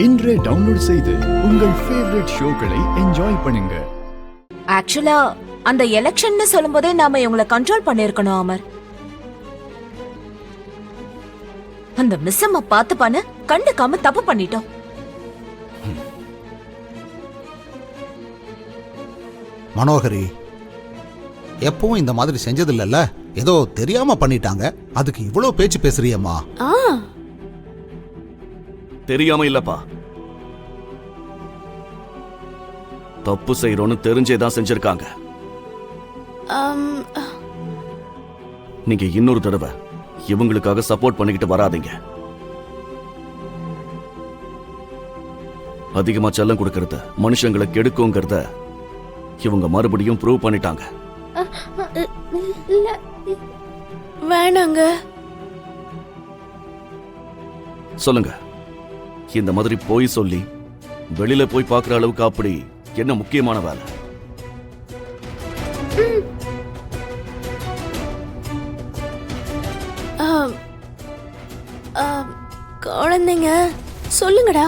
இன்றே டவுன்லோட் செய்து உங்கள் ஃபேவரட் ஷோக்களை என்ஜாய் பண்ணுங்க. ஆக்சுவலா அந்த எலெக்ஷன்னு சொல்லும்போதே நாம இவங்களை கண்ட்ரோல் பண்ணிருக்கணும் அமர். அந்த மிஸ் அம்மா பார்த்து பண்ண கண்டுக்காம தப்பு பண்ணிட்டோம். மனோகரி எப்பவும் இந்த மாதிரி செஞ்சதில்ல, ஏதோ தெரியாம பண்ணிட்டாங்க, அதுக்கு இவ்வளவு பேச்சு பேசுறியம்மா? தெரியாம இல்லப்பா, தப்பு செய்யறோன்னு தெரிஞ்சேதான் செஞ்சிருக்காங்க. நீங்க இன்னொரு தடவை இவங்களுக்காக சப்போர்ட் பண்ணிக்கிட்டு வராதீங்க. அதிகமா செல்லம் கொடுக்கறத மனுஷங்களை கெடுக்குங்கிறத இவங்க மறுபடியும் ப்ரூவ் பண்ணிட்டாங்க. வேணாங்க. சொல்லுங்க, இந்த மாதிரி போய் சொல்லி வெளியில போய் பார்க்குற அளவுக்கு அப்படி என்ன முக்கியமான வேலை? குழந்தைங்க சொல்லுங்கடா.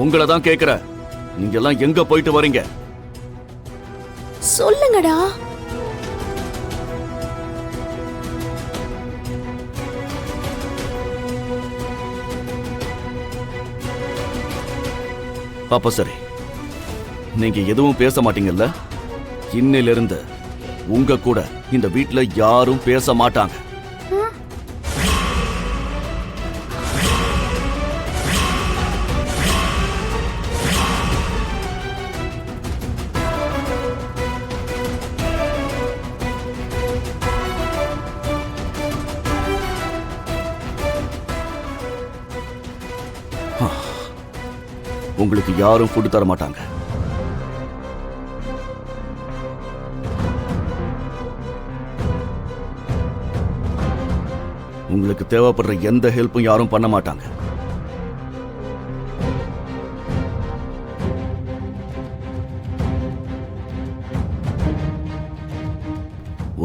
உங்களை தான் கேக்குற, நீங்க எல்லாம் எங்க போயிட்டு வரீங்க? சொல்லுங்கடா. அப்ப சரி, நீங்க எதுவும் பேச மாட்டீங்கல்ல? இன்னிலிருந்து உங்க கூட இந்த வீட்ல யாரும் பேச மாட்டாங்க. உங்களுக்கு யாரும் ஃபுட் தர மாட்டாங்க. உங்களுக்கு தேவைப்படுற எந்த ஹெல்ப்பும் யாரும் பண்ண மாட்டாங்க.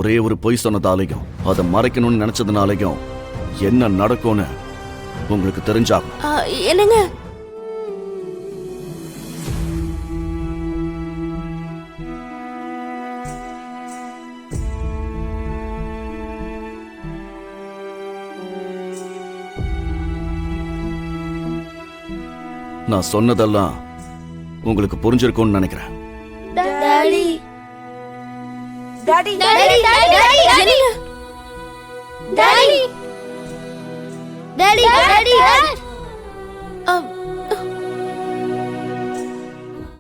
ஒரே ஒரு பொய் சொன்னதாலையும் அதை மறைக்கணும்னு நினைச்சதுனாலையும் என்ன நடக்கும்னு உங்களுக்கு தெரிஞ்சாகும். என்னங்க? நான் சொன்னதெல்லாம் உங்களுக்கு புரிஞ்சிருக்கும்னு நினைக்கிறேன். Daddy daddy daddy daddy daddy daddy daddy